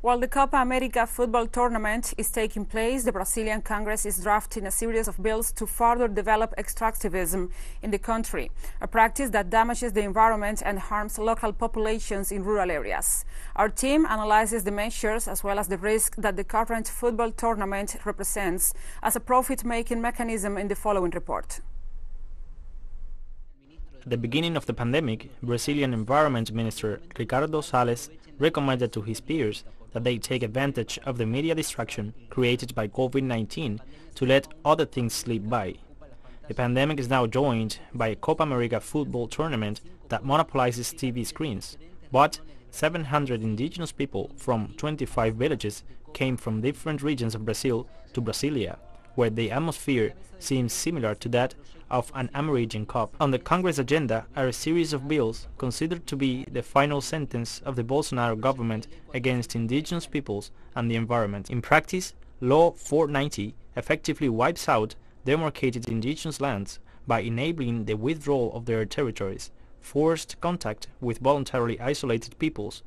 While the Copa America football tournament is taking place, the Brazilian Congress is drafting a series of bills to further develop extractivism in the country, a practice that damages the environment and harms local populations in rural areas. Our team analyzes the measures as well as the risk that the current football tournament represents as a profit-making mechanism in the following report. At the beginning of the pandemic, Brazilian Environment Minister Ricardo Salles recommended to his peers that they take advantage of the media distraction created by COVID-19 to let other things slip by. The pandemic is now joined by a Copa America football tournament that monopolizes TV screens, but 700 indigenous people from 25 villages came from different regions of Brazil to Brasilia, where the atmosphere seems similar to that of an American Cup. On the Congress agenda are a series of bills considered to be the final sentence of the Bolsonaro government against indigenous peoples and the environment. In practice, Law 490 effectively wipes out demarcated indigenous lands by enabling the withdrawal of their territories, forced contact with voluntarily isolated peoples,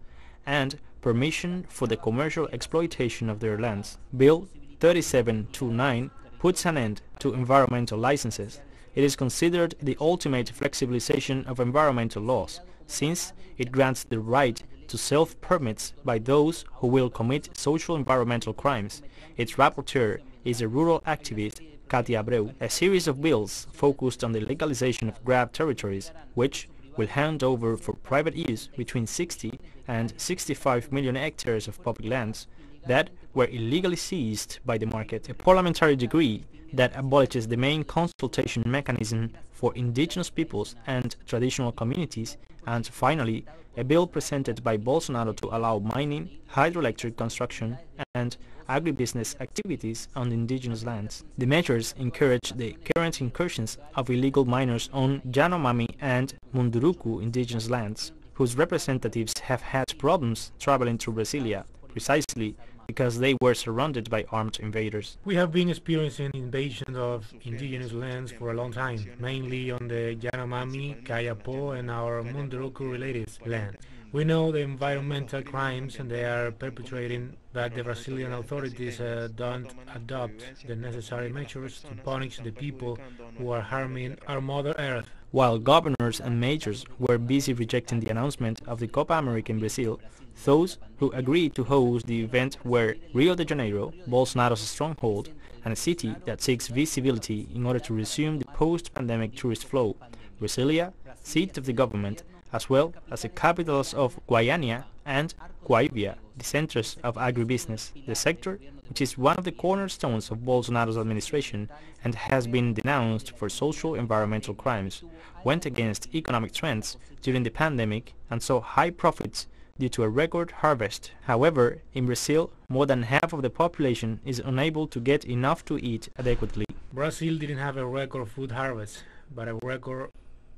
and permission for the commercial exploitation of their lands. Bill 3729 puts an end to environmental licenses. It is considered the ultimate flexibilization of environmental laws, since it grants the right to self-permits by those who will commit social environmental crimes. Its rapporteur is a rural activist, Katia Abreu. A series of bills focused on the legalization of grab territories, which will hand over for private use between 60 and 65 million hectares of public lands that were illegally seized by the market. A parliamentary decree that abolishes the main consultation mechanism for indigenous peoples and traditional communities, and finally, a bill presented by Bolsonaro to allow mining, hydroelectric construction, and agribusiness activities on indigenous lands. The measures encourage the current incursions of illegal miners on Yanomami and Munduruku indigenous lands, whose representatives have had problems traveling through Brasilia, precisely because they were surrounded by armed invaders. We have been experiencing invasion of indigenous lands for a long time, mainly on the Yanomami, Kayapo, and our Munduruku-related land. We know the environmental crimes they are perpetrating, but the Brazilian authorities don't adopt the necessary measures to punish the people who are harming our Mother Earth. While governors and mayors were busy rejecting the announcement of the Copa America in Brazil, those who agreed to host the event were Rio de Janeiro, Bolsonaro's stronghold, and a city that seeks visibility in order to resume the post-pandemic tourist flow, Brasilia, seat of the government, as well as the capitals of Goiânia and Guaivia, the centers of agribusiness, the sector which is one of the cornerstones of Bolsonaro's administration and has been denounced for social environmental crimes, went against economic trends during the pandemic and saw high profits due to a record harvest. However, in Brazil, more than half of the population is unable to get enough to eat adequately. Brazil didn't have a record food harvest, but a record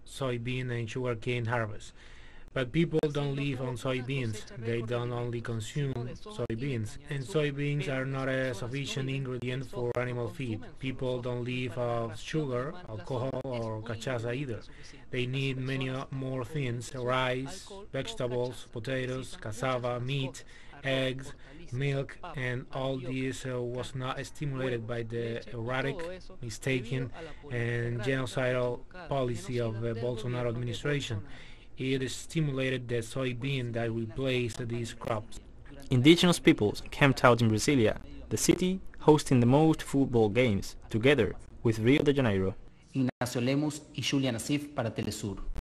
soybean and sugarcane harvest. But people don't live on soybeans, they don't only consume soybeans, and soybeans are not a sufficient ingredient for animal feed. People don't live off sugar, alcohol or cachaça either. They need many more things: rice, vegetables, potatoes, cassava, meat, eggs, milk, and all this was not stimulated by the erratic, mistaken and genocidal policy of the Bolsonaro administration. It stimulated the soybean that replaced these crops. Indigenous peoples camped out in Brasilia, the city hosting the most football games, together with Rio de Janeiro. Ignacio Lemus y Julia Nasif para Telesur.